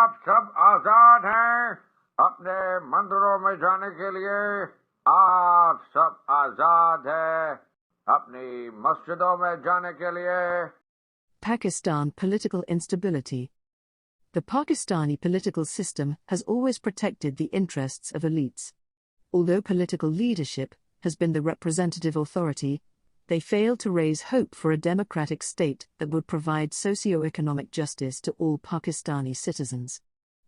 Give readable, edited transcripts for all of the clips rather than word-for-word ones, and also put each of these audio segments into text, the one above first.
आप सब आजाद हैं अपने मंदिरों में जाने के लिए। आप सब आजाद हैं अपनी मस्जिदों में जाने के लिए। Pakistan political instability. The Pakistani political system has always protected the interests of elites. Although political leadership has been the representative authority, they failed to raise hope for a democratic state that would provide socio-economic justice to all Pakistani citizens.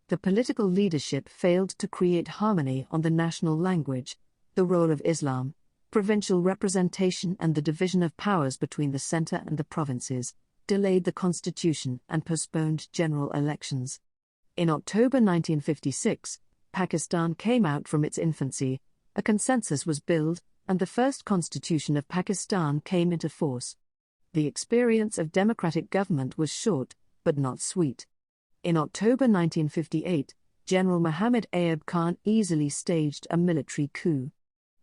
The political leadership failed to create harmony on the national language, the role of Islam, provincial representation and the division of powers between the centre and the provinces, delayed the constitution and postponed general elections. In October 1956, Pakistan came out from its infancy, a consensus was built, and the first constitution of Pakistan came into force. The experience of democratic government was short, but not sweet. In October 1958, General Muhammad Ayub Khan easily staged a military coup.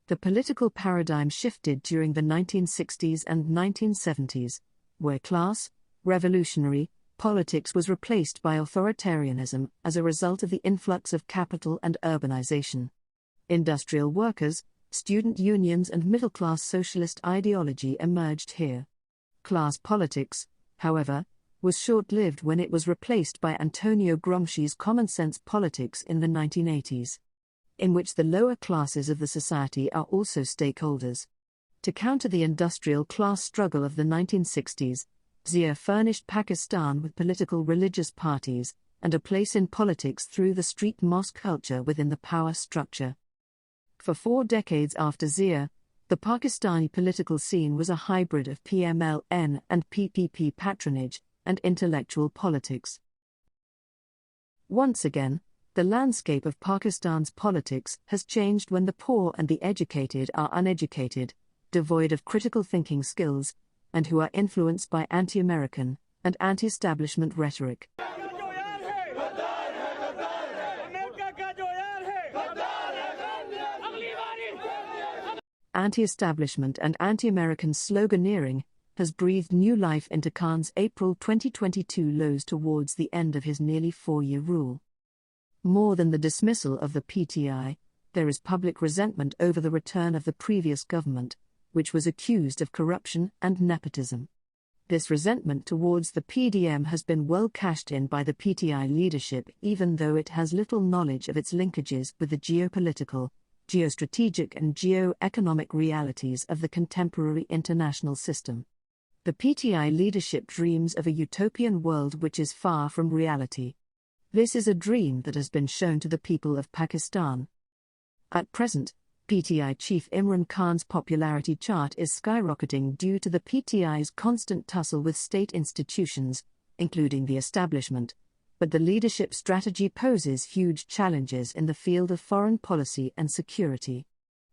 The political paradigm shifted during the 1960s and 1970s, where class, revolutionary, politics was replaced by authoritarianism as a result of the influx of capital and urbanization. Industrial workers, student unions and middle-class socialist ideology emerged here. Class politics, however, was short-lived when it was replaced by Antonio Gramsci's common-sense politics in the 1980s, in which the lower classes of the society are also stakeholders. To counter the industrial class struggle of the 1960s, Zia furnished Pakistan with political religious parties and a place in politics through the street mosque culture within the power structure. For 4 decades after Zia, the Pakistani political scene was a hybrid of PMLN and PPP patronage and intellectual politics. Once again, the landscape of Pakistan's politics has changed when the poor and the educated are uneducated, devoid of critical thinking skills, and who are influenced by anti-American and anti-establishment rhetoric. Anti-establishment and anti-American sloganeering has breathed new life into Khan's April 2022 lows towards the end of his nearly 4-year rule. More than the dismissal of the PTI, there is public resentment over the return of the previous government, which was accused of corruption and nepotism. This resentment towards the PDM has been well cashed in by the PTI leadership, even though it has little knowledge of its linkages with the geopolitical, geostrategic and geo-economic realities of the contemporary international system. The PTI leadership dreams of a utopian world which is far from reality. This is a dream that has been shown to the people of Pakistan. At present, PTI chief Imran Khan's popularity chart is skyrocketing due to the PTI's constant tussle with state institutions, including the establishment, but the leadership strategy poses huge challenges in the field of foreign policy and security.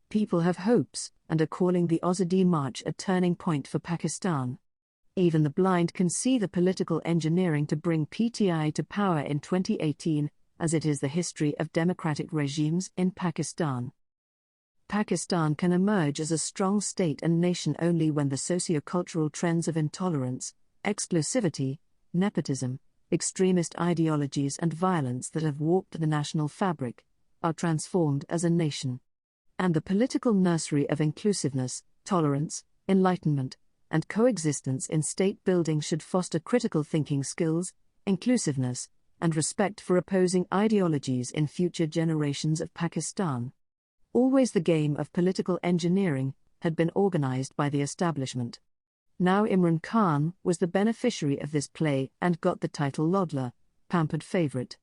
People have hopes and are calling the Azadi March a turning point for Pakistan. Even the blind can see the political engineering to bring PTI to power in 2018, as it is the history of democratic regimes in Pakistan. Pakistan can emerge as a strong state and nation only when the socio-cultural trends of intolerance, exclusivity, nepotism, extremist ideologies and violence that have warped the national fabric are transformed as a nation. And the political nursery of inclusiveness, tolerance, enlightenment, and coexistence in state building should foster critical thinking skills, inclusiveness, and respect for opposing ideologies in future generations of Pakistan. Always the game of political engineering had been organized by the establishment. Now Imran Khan was the beneficiary of this play and got the title Lodla, pampered favorite.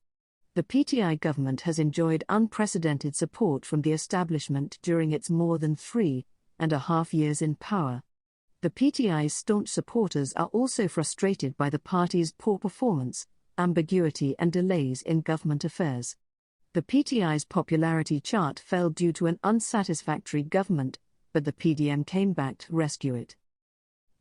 The PTI government has enjoyed unprecedented support from the establishment during its more than 3.5 years in power. The PTI's staunch supporters are also frustrated by the party's poor performance, ambiguity and delays in government affairs. The PTI's popularity chart fell due to an unsatisfactory government, but the PDM came back to rescue it.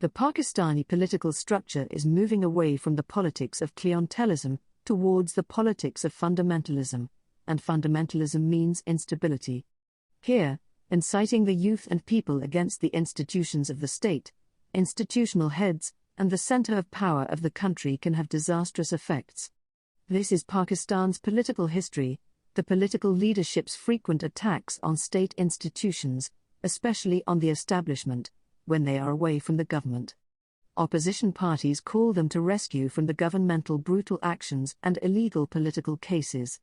The Pakistani political structure is moving away from the politics of clientelism towards the politics of fundamentalism, and fundamentalism means instability. Here, inciting the youth and people against the institutions of the state, institutional heads, and the center of power of the country can have disastrous effects. This is Pakistan's political history, the political leadership's frequent attacks on state institutions, especially on the establishment, when they are away from the government. Opposition parties call them to rescue from the governmental brutal actions and illegal political cases.